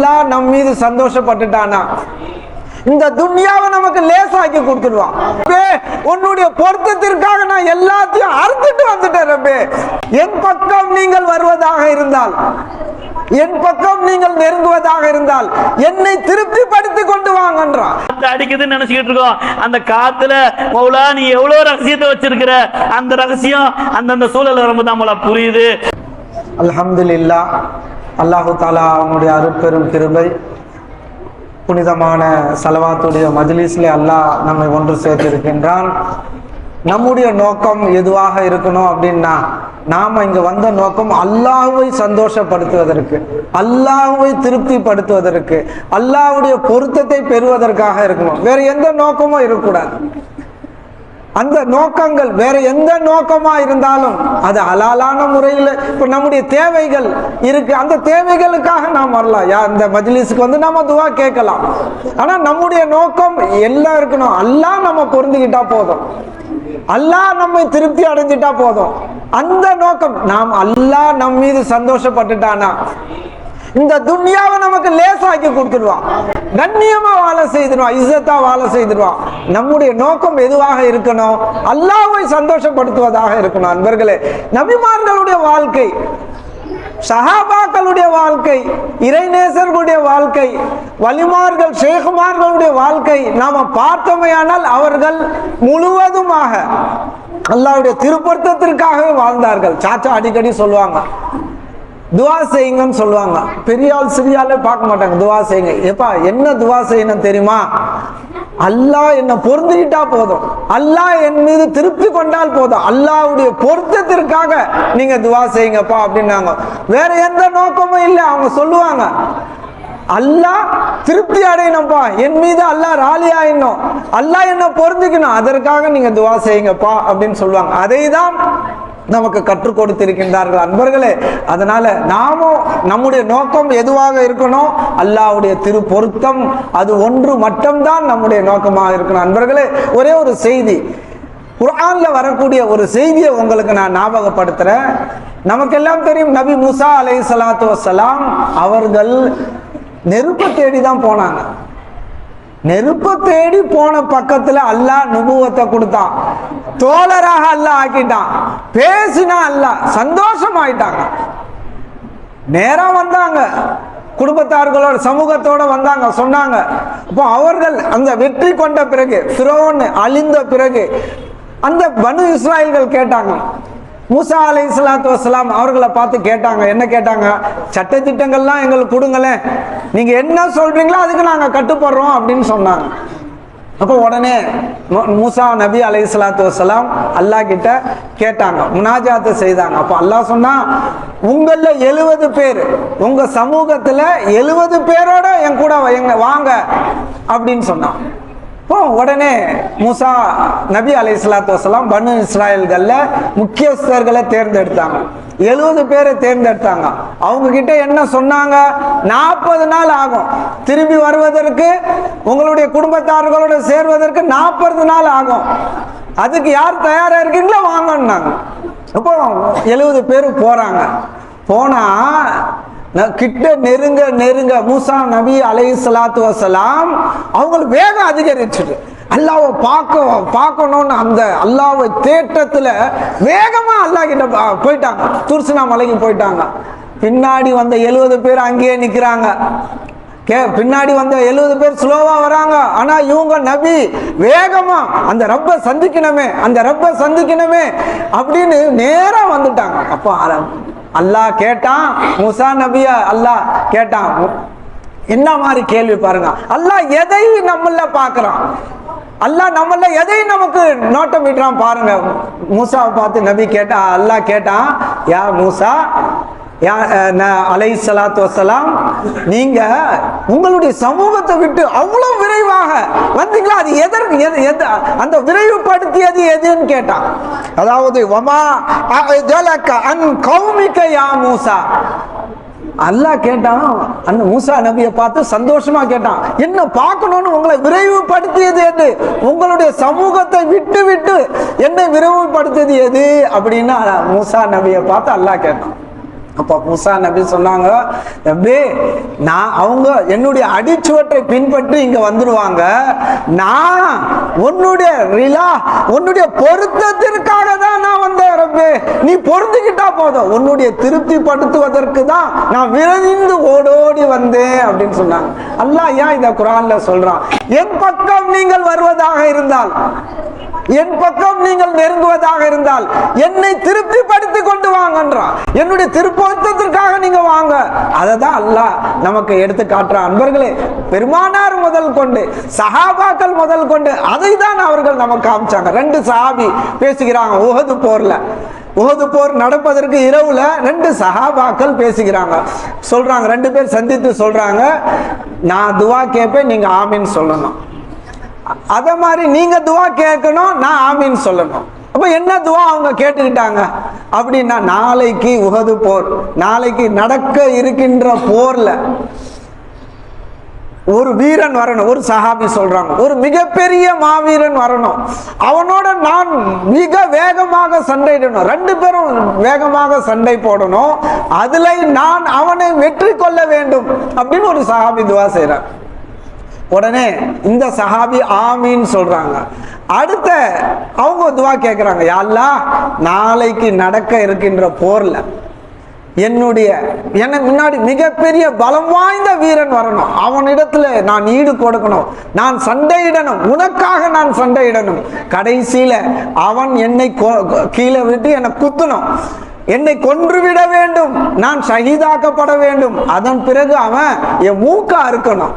அல்லாஹ் நம் மீது சந்தோஷப்பட்டுட்டானா இந்த துன்யாவை நமக்கு லேசாக்கி கொடுத்துடுவான். உன்னுடைய பொருத்தத்திற்காக நான் எல்லாத்தையும் அறுத்துட்டு வந்துட்டேன் ரப்பே. என் பக்கம் நீங்கள் வருவதாக இருந்தால், என் பக்கம் நீங்கள் நெருங்குவதாக இருந்தால் என்னை திருப்திப்படுத்தி கொண்டு வாங்கன்றான். அடிக்குதுன்னு நினைச்சுக்கிட்டு இருக்கோம். அந்த காத்துல மௌலா நீ எவ்வளவு ரகசியத்தை வச்சிருக்கிற, அந்த ரகசியம் அந்தந்த சூழல் வரும்போது நம்மள புரியுது. அல்ஹம்துலில்லாஹ், அல்லாஹு தாலா அவனுடைய அருட்பெரும் கிருபை, புனிதமான ஸலவாத்துடைய மஜ்லிஸ்ல அல்லாஹ் நம்மை ஒன்று சேர்த்திருக்கின்றான். நம்முடைய நோக்கம் எதுவாக இருக்கணும் அப்படின்னா, நாம இங்க வந்த நோக்கம் அல்லாஹ்வை சந்தோஷப்படுத்துவதற்கு, அல்லாஹ்வை திருப்திப்படுத்துவதற்கு, அல்லாஹ்வுடைய பொருத்தத்தை பெறுவதற்காக இருக்கணும். வேற எந்த நோக்கமும் இருக்கக்கூடாது. அந்த நோக்கங்கள் வேற எந்த நோக்கமா இருந்தாலும் அது ஹலாலான முறையில், இப்ப நம்முடைய தேவைகள் இருக்கு, அந்த தேவைகளுக்காக நாம் வரலாம். இந்த மஜ்லிஸுக்கு வந்து நம்ம துவா கேட்கலாம். ஆனா நம்முடைய நோக்கம் எல்லாம் இருக்கணும். அல்லாஹ் நம்ம பொருந்திக்கிட்டா போதும், அல்லாஹ் நம்மை திருப்தி அடைஞ்சிட்டா போதும். அந்த நோக்கம், நாம் அல்லாஹ் நம் மீது சந்தோஷப்பட்டுட்டானா இந்த துன்யாவை நமக்கு லேசாக்கி கொடுத்துடுவான், கண்ணியமா வாழ செய்திருவான், இஸ்ஸத்தா வாழ செய்திருவான். நம்முடைய நோக்கம் எதுவாக இருக்கணும்? அல்லாஹ்வை சந்தோஷப்படுத்துவதாக இருக்கணும். அன்பர்களே, நபிமார்களுடைய வாழ்க்கை, சஹாபாக்களுடைய வாழ்க்கை, இறைநேசர்களுடைய வாழ்க்கை, வலிமார்கள் ஷேகுமார்களுடைய வாழ்க்கை நாம பார்த்தோமையானால் அவர்கள் முழுவதுமாக அல்லாஹ்வுடைய திருப்பொருத்தத்திற்காகவே வாழ்ந்தார்கள். சாச்சா அடிக்கடி சொல்லுவாங்க, துவா செய்யுங்கன்னு சொல்லுவாங்க. பெரியாள் சிறியாலே பார்க்க மாட்டாங்க, துவா செய்யுங்க. எப்பா என்ன துவா செய்யணும் தெரியுமா? அல்லாஹ் என்ன பொருந்திக்கிட்டா போதும், அல்லாஹ் என் மீது திருப்தி கொண்டால் போதும், அல்லாஹ்வுடைய பொருத்தத்திற்காக நீங்க துவா செய்யுங்கப்பா அப்படின்னாங்க. வேற எந்த நோக்கமும் இல்லை. அவங்க சொல்லுவாங்க, அல்லாஹ் திருப்தி அடையணும்ப்பா, என் மீது அல்லாஹ் ராலி ஆயிடணும், அல்லாஹ் என்ன பொருந்திக்கணும், அதற்காக நீங்க துவா செய்யுங்கப்பா அப்படின்னு சொல்லுவாங்க. அதை தான் நமக்கு கற்றுக் கொடுத்திருக்கின்றார்கள். அன்பர்களே, அதனால நாமும் நம்முடைய நோக்கம் எதுவாக இருக்கணும்? அல்லாஹ்வுடைய திரு பொருத்தம், அது ஒன்று மட்டும்தான் நம்முடைய நோக்கமாக இருக்கணும். அன்பர்களே, ஒரே ஒரு செய்தி, குர்ஆன்ல வரக்கூடிய ஒரு செய்தியை உங்களுக்கு நான் ஞாபகப்படுத்துறேன். நமக்கெல்லாம் தெரியும், நபி மூசா அலைஹிஸ்ஸலாத்து வஸ்ஸலாம் அவர்கள் நெருப்பை தேடி தான் போனாங்க. நெருப்பை தேடி போன பக்கத்துல அல்லாஹ் நுபுவத்தை கொடுத்தான், தோழராக அல்லாஹ் ஆக்கிட்டான், பேசினா அல்லாஹ் சந்தோஷமாயிட்டாங்க. நேரம் வந்தாங்க, குடும்பத்தார்களோட சமூகத்தோட வந்தாங்க, சொன்னாங்க. இப்போ அவர்கள் அந்த வெற்றி கொண்ட பிறகு, ஃபிரௌன் அழிந்த பிறகு அந்த பனு இஸ்ராயல்கள் கேட்டாங்க, மூசா அலைஹிஸ்ஸலாத்து வஸ்ஸலாம் அவர்களை பார்த்து கேட்டாங்க. என்ன கேட்டாங்க? சட்ட திட்டங்கள்லாம் எங்களுக்கு கொடுங்களேன், நீங்க என்ன சொல்றீங்களோ அதுக்கு நாங்க கட்டுப்படுறோம் அப்படின்னு சொன்னாங்க. அப்போ உடனே மூசா நபி அலைஹிஸ்ஸலாத்து வஸ்ஸலாம் அல்லாஹ் கிட்ட கேட்டாங்க, முனாஜாத்து செய்தாங்க. அப்போ அல்லாஹ் சொன்னா, உங்கள 70 பேர், உங்க சமூகத்துல 70 பேரோட என் கூட வாங்க அப்படின்னு சொன்னான். உடனே மூசா நபி அலைஹிஸ்ஸலாத்து வஸ்ஸலாம் பனு இஸ்ராயல்கள்ல முக்கியஸ்தர்களை தேர்ந்தெடுத்தாங்க, 70 பேரை தேர்ந்தெடுத்தாங்க. அவங்க கிட்ட என்ன சொன்னாங்க? 40 நாள் ஆகும் திரும்பி வருவதற்கு, உங்களுடைய குடும்பத்தார்களோட சேர்வதற்கு 40 நாள் ஆகும், அதுக்கு யார் தயாரா இருக்கீங்களோ வாங்கன்னாங்க. அப்போ 70 பேர் போறாங்க. போனா கிட்ட நெருங்க நெருங்க மூசா நபி அலைஹிஸ்ஸலாத்து வஸ்ஸலாம் அவங்களுக்கு வேகம் அதிகரிச்சுட்டு, அல்லாஹ்வை பார்க்கணும்னு அந்த அல்லாஹ்வை தேட்டத்துல வேகமா அல்லாஹ் கிட்ட போயிட்டாங்க, துர்சினா மலைக்கு போயிட்டாங்க. பின்னாடி வந்த 70 பேர் அங்கேயே நிக்கிறாங்க. பின்னாடி வந்த 70 பேர் ஸ்லோவா வராங்க. ஆனா இவங்க நபி வேகமா அந்த ரப்ப சந்திக்கணுமே, அந்த ரப்ப சந்திக்கணுமே அப்படின்னு நேரா வந்துட்டாங்க. அப்போ அல்லாஹ் கேட்டான், மூசா நபிய அல்லாஹ் கேட்டான். என்ன மாதிரி கேள்வி பாருங்க, அல்லாஹ் எதை நம்மள பாக்குறான், அல்லாஹ் நம்மள எதை நமக்கு நோட்டம் விடுறான் பாருங்க. மூசாவை பார்த்து நபி கேட்டா, அல்லாஹ் கேட்டான், யா மூசா அலைஹிஸ்ஸலாத்து வஸ்ஸலாம், நீங்க உங்களுடைய சமூகத்தை விட்டு அவ்வளவு விரைவாக வந்தீங்களா, அது எதற்கு, அந்த விரைவுபடுத்தியது எதுன்னு கேட்டான். அதாவது வமா அஜலக அன் கௌமிக யா மூசா, அல்லாஹ் கேட்டான், அந்த மூசா நபியை பார்த்து சந்தோஷமா கேட்டான், என்ன பார்க்கணும்னு உங்களை விரைவுபடுத்தியது எது, உங்களுடைய சமூகத்தை விட்டு விட்டு என்னை விரைவுபடுத்தியது எது அப்படின்னு மூசா நபியை பார்த்து அல்லாஹ் கேட்டான். அப்ப மூசா நபி சொன்னாங்க, நபி நான் அவங்க என்னுடைய அடிச்சுவற்றை பின்பற்றி இங்க வந்துடுவாங்க, நான் உன்னுடைய பொருத்தத்திற்காக தான் நான் வந்தேன் ரப்பே, நீ பொருந்திக்கிட்டா போதும், உன்னுடைய திருப்தி படுத்துவதற்கு தான் நான் விரைந்து ஓடோடி வந்தேன் அப்படின்னு சொன்னாங்க. அல்லாஹ் ஏன் இத குர்ஆன்ல சொல்றான்? என் பக்கம் நீங்கள் வருவதாக இருந்தால், என் பக்கம் நீங்கள் நெருங்குவதாக இருந்தால் என்னை திருப்தி படுத்தி கொண்டு வாங்கன்றான். என்னுடைய திருப்பொருத்தத்திற்காக நீங்க வாங்க. அதை தான் அல்லாஹ் நமக்கு எடுத்து காட்டுறான். அன்பர்களே, பெருமானார் முதல் கொண்டு சஹாபாக்கள் முதல் கொண்டு அதை தான் அவர்கள் நமக்கு காமிச்சாங்க. 2 சஹாபி பேசுகிறாங்க உஹது போர்ல. உஹது போர் நடப்பதற்கு இரவுல 2 சஹாபாக்கள் பேசுகிறாங்க. சொல்றாங்க, 2 பேர் சந்தித்து சொல்றாங்க, நான் துவா கேட்பேன், நீங்க ஆமீன் சொல்லணும். அத மாதிரி நீங்க துவா கேட்கணும், நான் ஆமீன் சொல்லணும். அப்ப என்ன துவா அவங்க கேட்டுக்கிட்டாங்க அப்படின்னா, நாளைக்கு உஹது போர், நாளைக்கு நடக்க இருக்கின்ற போர்ல ஒரு வீரன் வரணும். ஒரு சஹாபி சொல்றாங்க, ஒரு மிகப்பெரிய மாவீரன் வரணும், அவனோட நான் மிக வேகமாக சண்டையிடணும், 2 பேரும் வேகமாக சண்டை போடணும், அதுல நான் அவனை வெற்றி கொள்ள வேண்டும் அப்படின்னு ஒரு சஹாபி துவா செய்றார். உடனே இந்த சஹாபி ஆமீன் சொல்றாங்க. அடுத்த அவங்க துவா கேட்கிறாங்க, யா அல்லாஹ் நாளைக்கு நடக்க இருக்கின்ற போர்ல எனக்கு முன்னாடி மிகப்பெரிய பலம் வாய்ந்த வீரன் வரணும், அவனிடத்துல நான் ஈடு கொடுக்கணும், நான் சண்டையிடணும், உனக்காக நான் சண்டையிடணும், கடைசியில அவன் என்னை கீழே விட்டு என்னை குத்தணும், என்னை கொன்றுவிட வேண்டும், நான் ஷஹீதாக்கப்பட வேண்டும், அதன் பிறகு அவன் என் மூக்க அறுக்கணும்,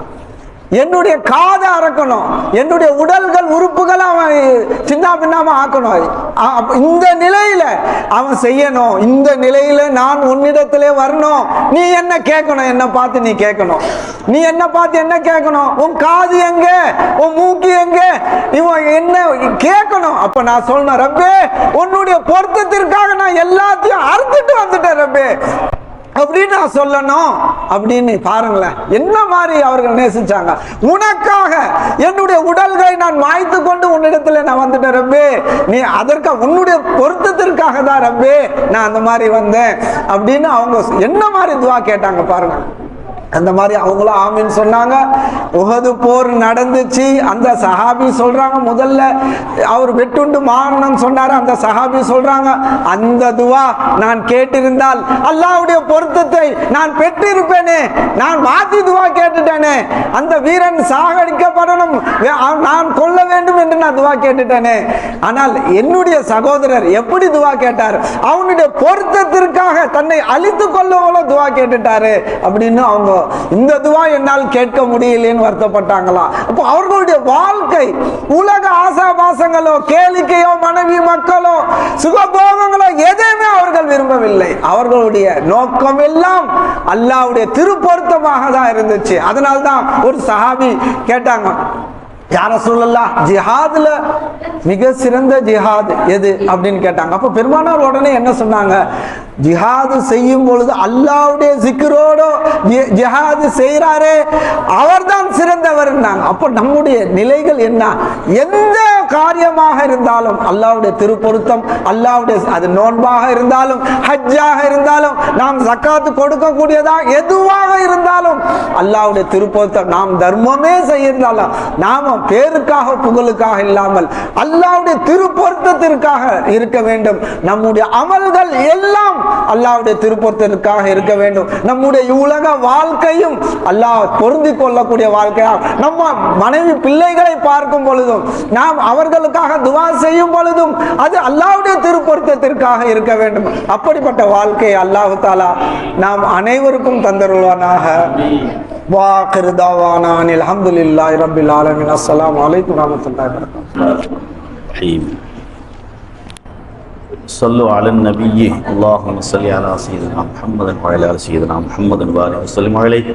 என்னுடைய காதை அறக்கணும், என்னுடைய உடல்கள் உறுப்புகள் அவன் சின்ன பின்னாம ஆக்கணும். இந்த நிலையில அவன் செய்யணும். இந்த நிலையில நான் உன்னிடத்திலே வரணும், நீ என்ன கேட்கணும், என்ன பார்த்து நீ கேட்கணும், நீ என்ன பார்த்து என்ன கேட்கணும், உன் காது எங்க, உன் மூக்கு எங்க, இவன் என்ன கேட்கணும். அப்ப நான் சொல்லணும், ரப்பே உன்னுடைய பொருத்தத்திற்காக நான் எல்லாத்தையும் அறுத்துட்டு வந்துட்டேன் ரப்பே அப்படின்னு நான் சொல்லணும். அப்படின்னு பாருங்களேன் என்ன மாதிரி அவர்கள் நேசிச்சாங்க. உனக்காக என்னுடைய உடல்களை நான் மாய்த்து கொண்டு உன்னிடத்துல நான் வந்துட்டேன் ரப்பே, நீ அதற்காக உன்னுடைய பொருத்தத்திற்காக தான் ரப்பே நான் அந்த மாதிரி வந்தேன் அப்படின்னு அவங்க என்ன மாதிரி துவா கேட்டாங்க பாருங்க. அந்த மாதிரி அவங்களும் ஆமீன் சொன்னாங்க. உஹது போர் நடந்துச்சு. அந்த சஹாபி சொல்றாங்க, முதல்ல அவர் வெட்டுண்டு மாறணும் சொன்னாரு. அந்த சஹாபி சொல்றாங்க, அந்த துவா நான் கேட்டிருந்தால் அல்லாஹ்வுடைய பொருத்தத்தை நான் பெற்றிருப்பேனே, நான் மாத்தி துவா கேட்டுட்டேனே, அந்த வீரன் சாகடிக்கப்படணும், நான் கொல்ல வேண்டும் என்று நான் துவா கேட்டுட்டேனே. ஆனால் என்னுடைய சகோதரர் எப்படி துவா கேட்டார், அவனுடைய பொருத்தத்திற்காக தன்னை அழித்துக் கொள்ளவோ துவா கேட்டுட்டாரு அப்படின்னு அவங்க இந்த துவா என்னால் கேட்க முடியலன்னு வருத்தப்பட்டாங்களா. அப்போ அவர்களுடைய வாழ்க்கை உலக ஆசாபாசங்களோ கேளிக்கையோ மனைவி மக்களோ சுகபோகங்களோ எதையுமே அவர்கள் விரும்பவில்லை. அவர்களுடைய நோக்கம் எல்லாம் அல்லாஹ்வுடைய திருப்பொருத்தமாக தான் இருந்துச்சு. அதனால்தான் ஒரு சஹாபி கேட்டாங்க, யா ரசூலல்லாஹ் ஜிஹாதுல மிக சிறந்த ஜிஹாத் எது அப்படின்னு கேட்டாங்க. அப்ப பெருமானார் உடனே என்ன சொன்னாங்க, ஜிஹாது செய்யும் பொழுது அல்லாஹ்வுடைய ஜிக்ரோட ஜிஹாது செய்யறாரே அவர்தான் சிறந்தவர். அப்ப நம்முடைய நிலைகள் என்ன, எந்த காரியமாக இருந்தாலும் அல்லாஹ்வுடைய திருப்பொருத்தம், அல்லாஹ்வுடைய அது நோன்பாக இருந்தாலும் ஹஜ்ஜாக இருந்தாலும் நாம் ஜக்காத்து கொடுக்கக்கூடியதா எதுவாக இருந்தாலும் அல்லாஹ்வுடைய திருப்பொருத்தம், நாம் தர்மமே செய்யறதாலும் நாம பேருக்காக புகழுக்காக இல்லாமல் அல்லாஹ்வுடைய திருப்பொருத்தத்திற்காக இருக்க வேண்டும். நம்முடைய அமல்கள் எல்லாம் அல்லாஹ்வுடைய திருப்பொருத்தத்திற்காக இருக்க வேண்டும். நம்முடைய உலக வாழ்க்கையும் அல்லாஹ் பொருந்தி கொள்ளக்கூடிய வாழ்க்கையா, நம்ம மனைவி பிள்ளைகளை பார்க்கும் பொழுதும் நாம் அவர்களுக்காக துவா செய்யும் பொழுதும் அது அல்லாஹ்வுடைய திருப்பொருத்தத்திற்காக இருக்க வேண்டும். அப்படிப்பட்ட வாழ்க்கையை அல்லாஹ் தஆலா நாம் அனைவருக்கும் தந்தருள்வானாக. வாகிரு தாவானா அல்ஹம்துலில்லாஹி ரப்பில் ஆலமீன். அஸ்ஸலாமு அலைக்கும் வரஹ்மத்துல்லாஹி வபரகாத்துஹு. صلوا على النبي اللهم صل على سيدنا محمد وعلى ال سيدنا محمد وبارك وسلم عليه.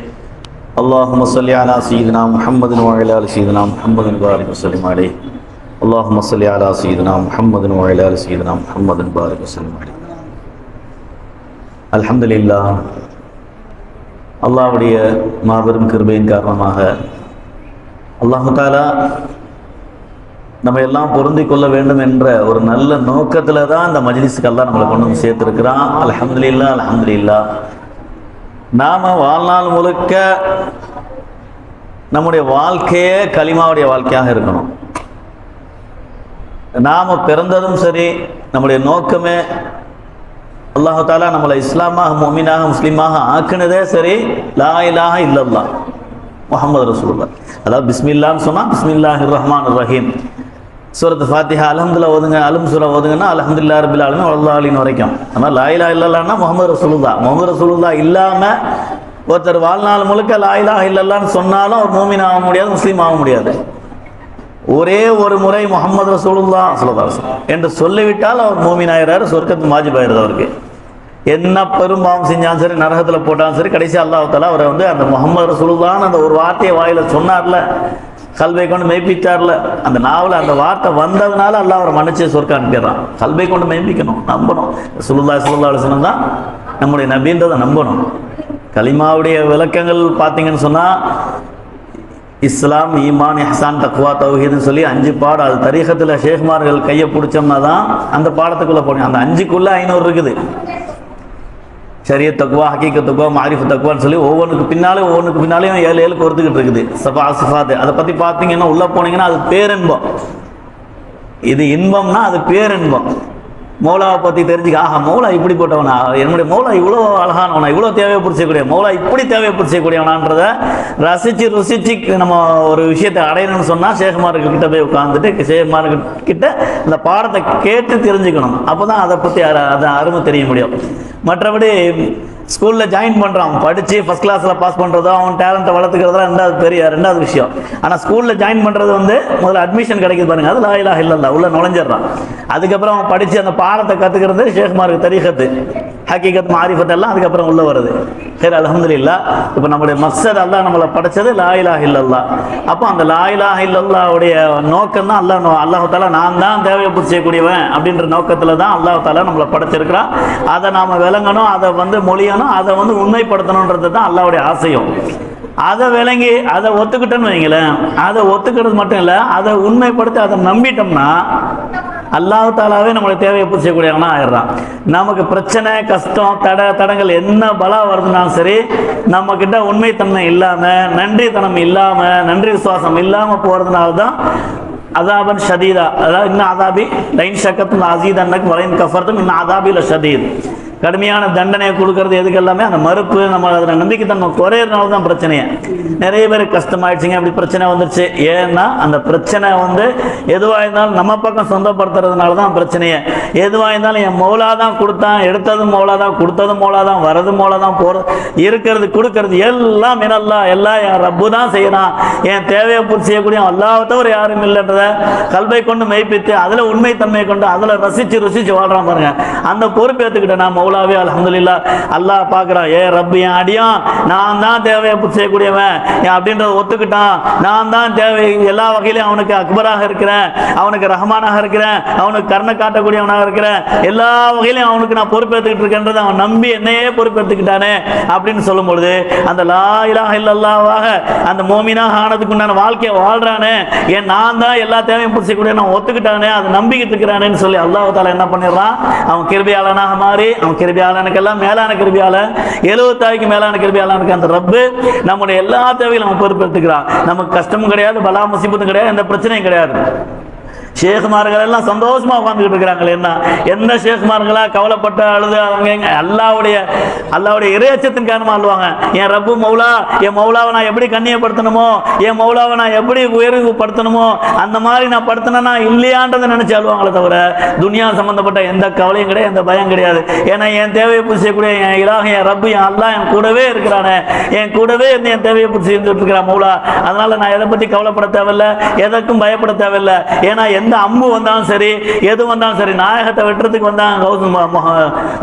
اللهم صل على سيدنا محمد وعلى ال سيدنا محمد وبارك وسلم عليه. اللهم صل على سيدنا محمد وعلى ال سيدنا محمد وبارك وسلم عليه. அல்ஹம்துலில்லாஹ், அல்லாஹ்வுடைய மாபெரும் கிருபையின் காரணமாக அல்லாஹ் தஆலா நம்ம எல்லாம் பொருந்தி கொள்ள வேண்டும் என்ற ஒரு நல்ல நோக்கத்தில் தான் இந்த மஜ்லிஸுக்கு அல்லாஹ் நம்மளை கொண்டு வந்து சேர்த்துருக்கிறான். அல்ஹம்துலில்லாஹ், அல்ஹம்துலில்லாஹ். நாம் வாழ்நாள் முழுக்க நம்முடைய வாழ்க்கையே கலிமாவுடைய வாழ்க்கையாக இருக்கணும். நாம் பிறந்ததும் சரி, நம்முடைய நோக்கமே அல்லாஹ் தஆலா நம்மளை இஸ்லாமாக, முஃமினாக, முஸ்லீமாக ஆக்குனதே சரி, லா இலாஹ இல்லல்லாஹ் முஹம்மது ரசூலுல்லாஹ். அதாவது பிஸ்மில்லான்னு சொன்னால் பிஸ்மில்லாஹிர் ரஹ்மானிர் ரஹீம். சூரத்து ஃபாத்திஹா அல்ஹம்துலில்லாஹ் ஓதுங்க, அலும் சூரா ஓதுங்கன்னா அல்ஹம்துலில்லாஹி ரப்பில் ஆலமீன் வல்லல்லாஹின் வரைக்கும். ஆனால் லா இலாஹ இல்லல்லாஹ்னா முஹம்மது ரசூலுல்லாஹ். முஹம்மது ரசூலுல்லாஹ் இல்லாமல் ஒருத்தர் வாழ்நாள் முழுக்க லா இலாஹ இல்லல்லாஹ்னு சொன்னாலும் அவர் மூமின் ஆக முடியாது, முஸ்லீம் ஆக முடியாது. ஒரே ஒரு முறை முஹம்மது ரசூலுல்லாஹ் ஸல்லல்லாஹு அலைஹி வஸல்லம் என்று சொல்லிவிட்டால் அவர் மூமின் ஆகிறாரு, சொர்க்கத்து மாஜிப் ஆயிடுது அவருக்கு. என்ன பெரும் பாவம் செஞ்சாலும் சரி, நரகத்தில் போட்டாலும் சரி, கடைசி அல்லாஹ் தஆலா அவரை வந்து அந்த முஹம்மது ரசூலுல்லாஹ்னு அந்த ஒரு வார்த்தையை வாயில சொன்னார்ல, கல்வை கொண்டு மெய்ப்பித்தார்ல, அந்த நாவல அந்த வார்த்தை வந்ததுனால அல்லாஹ் அவரை மன்னிச்சு சொர்க்கம் அனுப்பிடுறான். கல்வை கொண்டு மெய்ப்பிக்கணும், நம்பணும். ரசூலுல்லாஹி ஸல்லல்லாஹு அலைஹி வஸல்லம் தான் நம்முடைய நபின்றதை நம்பணும். கலிமாவுடைய விளக்கங்கள் பார்த்தீங்கன்னு சொன்னால் இஸ்லாம், ஈமான், இஹ்சான், தக்வா, தௌஹீதுன்னு சொல்லி 5 பாடம். அது தரீகத்தில் ஷேக்மார்கள் கையை பிடிச்சோம்னா தான் அந்த பாடத்துக்குள்ளே போகணும். அந்த 5க்குள்ளே 500 இருக்குது. ஷரியத் தக்வா, ஹக்கீகத் தக்வா, மாரிஃபத் தக்வான்னு சொல்லி ஒவ்வொன்றுக்கு பின்னாலேயும் 7 கொடுத்துக்கிட்டு இருக்குது. சஃபா சிஃபாத்து அதை பற்றி பார்த்தீங்கன்னா உள்ளே போனீங்கன்னா அது பேரின்பம். இது இன்பம்னா அது பேரின்பம். மௌலாவை பற்றி தெரிஞ்சுக்க, ஆஹா மௌலா இப்படி போட்டவனா, என்னுடைய மௌலா இவ்வளோ அழகானவனா, இவ்வளோ தேவையை பிடிச்சக்கூடிய மௌலா இப்படி தேவையை பிடிச்சக்கூடியவனான்றதை ருசிச்சு நம்ம ஒரு விஷயத்தை அடையணும்னு சொன்னால் ஷேக்மாருக்கு கிட்ட போய் உட்காந்துட்டு ஷேக்மாருக்கு கிட்ட இந்த பாடத்தை கேட்டு தெரிஞ்சுக்கணும். அப்போ தான் அதை பற்றி அதை அருமை தெரிய முடியும். மற்றபடி ஸ்கூலில் ஜாயின் பண்ணுறான், படித்து ஃபஸ்ட் கிளாஸில் பாஸ் பண்ணுறதோ அவன் டேலண்ட்டை வளர்த்துக்கிறதுலாம் ரெண்டாவது விஷயம். ஆனால் ஸ்கூலில் ஜாயின் பண்ணுறது வந்து முதல்ல அட்மிஷன் கிடைக்குது பாருங்க, அது லா இலாஹ இல்லல்லாஹ் உள்ள நுழைஞ்சிடறான். அதுக்கப்புறம் அவன் படித்து அந்த பாடத்தை கற்றுக்கிறது ஷேக்மாருக்கு தரீகத்து, ஹக்கீகத், மாரிஃபத் எல்லாம் அதுக்கப்புறம் உள்ளே வருது. சரி, அல்ஹம்துலில்லாஹ். இப்போ நம்முடைய மக்சத் அல்லாஹ் நம்மளை படைச்சது லா இலாஹ இல்லல்லாஹ். அப்போ அந்த லா இலாஹ இல்லல்லாஹ்வுடைய நோக்கம் தான் அல்லாஹ் தஆலா நான் தான் தேவையை செய்யக்கூடியவன் அப்படின்ற நோக்கத்தில் தான் அல்லாஹ் தஆலா நம்மளை படைச்சிருக்கிறான். அதை நாம் விளங்கணும், அதை வந்து மொழியணும், அதை வந்து உண்மைப்படுத்தணுன்றது தான் அல்லாஹ்வுடைய ஆசையும். அதை விளங்கி அதை ஒத்துக்கிட்டோன்னு வைங்களேன், அதை ஒத்துக்கிறது மட்டும் இல்லை, அதை உண்மைப்படுத்தி அதை நம்பிட்டோம்னா அல்லாஹ் தாலாவே நம்மளுடைய தேவையை பூர்த்தி செய்யக்கூடியவனா ஆயிடுறான். நமக்கு பிரச்சனை, கஷ்டம், தடங்கள் என்ன பலா வருதுனாலும் சரி, நம்ம கிட்ட உண்மைத்தன்மை இல்லாமல், நன்றித்தனம் இல்லாமல், நன்றி விசுவாசம் இல்லாமல் போகிறதுனால தான் அதாபன் ஷதீதா, அதாவது இன்னும் அதாபி லைன் ஷக்கத்தும் அசீதன்னக்கு வலைன் கஃபர்த்தும் இன்னும் அதாபில ஷதீத், கடுமையான தண்டனையை கொடுக்கறது எதுக்கு எல்லாமே அந்த மறுப்பு, நம்ம அதில் நம்பிக்கைத்தன்மை குறையிறதுனால தான் பிரச்சனையே. நிறைய பேர் கஷ்டமாயிடுச்சுங்க, அப்படி பிரச்சனை வந்துருச்சு. ஏன்னா அந்த பிரச்சனை வந்து எதுவாக இருந்தாலும் நம்ம பக்கம் சொந்தப்படுத்துறதுனால தான் பிரச்சனையே. எதுவாக இருந்தாலும் என் மௌலா தான் கொடுத்தான், எடுத்ததும் மௌலா தான், கொடுத்ததும் மௌலா தான், வரது மௌலா தான், போகிறது இருக்கிறது கொடுக்கறது எல்லாம் மினல்லா, எல்லாம் என் ரப்பு தான் செய்யறான். என் தேவையை பூர்த்தி செய்யக்கூடிய அல்லாஹ் தவிர யாரும் இல்லைன்றதை கல்வை கொண்டு மெய்ப்பித்து அதில் உண்மைத்தன்மையை கொண்டு அதில் ருசிச்சு வாழ்றான் பாருங்க. அந்த பொறுப்பு ஏற்றுக்கிட்ட நான் மௌலாவே அல்ஹம்துலில்லாஹ். அல்லாஹ் பார்க்குறான், ஏ ரப்பு என் அடியான் நான் தான் தேவையை பூர்த்தி செய்யக்கூடியவன் அப்படின்றத ஒத்துக்கிட்டான். நான் தான் தேவை எல்லா வகையிலையும் அவனுக்கு அக்பராக இருக்கிறேன், அவனுக்கு ரஹ்மானாக இருக்கிறேன், அவனுக்கு கருணை காட்டக்கூடியவனாக இருக்கிறேன், எல்லா வகையிலையும் அவனுக்கு நான் பொறுப்பேற்றுக்கிட்டு இருக்கேன்றதை அவன் நம்பி என்னையே பொறுப்பேற்றுக்கிட்டானே அப்படின்னு சொல்லும் பொழுது அந்த லா இலாஹ இல்லல்லாஹ்வாக அந்த மோமினாக ஆனதுக்கு உண்டான வாழ்க்கையை வாழ்றானே, ஏன் நான் தான் எல்லா தேவையும் பூர்த்தி செய்யக்கூடிய நான் ஒத்துக்கிட்டானே, அதை நம்பிக்கிட்டு இருக்கிறானேன்னு சொல்லி அல்லாஹ் தஆலா என்ன பண்ணிடுறான், அவன் கிருபையாளனாக மாறி, அவன் கிருபையாளனுக்கெல்லாம் மேலான கிருபையாளன், 70 மேலான கிருபையாளனுக்கு அந்த ரப்பு நம்முடைய எல்லா தேவையும் நம்ம பொறுப்பெடுத்துக்கிறான். நமக்கு கஷ்டமும் கிடையாது, பலா முசீபத்தும் கிடையாது, எந்த பிரச்சனையும் கிடையாது. ஷேகுமார்கள் எல்லாம் சந்தோஷமா உட்காந்துக்கிட்டு இருக்கிறாங்க. எந்த ஷேகுமார்களா கவலைப்பட்ட அழுது அவங்க அல்லாவுடைய இறையச்சத்தின் காரணமா அழுவாங்க. என் ரப்பு மௌலா, என் மௌலாவை நான் எப்படி கண்ணியப்படுத்தணுமோ, என் மௌலாவை நான் எப்படி உயர்வுபடுத்தணுமோ அந்த மாதிரி நான் படுத்தினா இல்லையான்றதை நினைச்சு அழுவாங்களே தவிர துனியா சம்பந்தப்பட்ட எந்த கவலையும் கிடையாது, எந்த பயம் கிடையாது. ஏன்னா என் தேவையை பூர்த்தி செய்யக்கூடிய என் இலாஹ், என் ரப்பு, என் அல்லாஹ் என் கூடவே இருக்கிறானே, என் கூடவே இருந்து என் தேவையை பூர்த்தி செஞ்சுட்டு இருக்கிறான் மௌலா. அதனால நான் எதை பற்றி கவலைப்பட தேவையில்லை, எதற்கும் பயப்பட தேவையில்லை. ஏன்னா எந்த அம்பு வந்தாலும் சரி, எது வந்தாலும் சரி, நாயகத்தை வெட்டுறதுக்கு வந்தாங்க,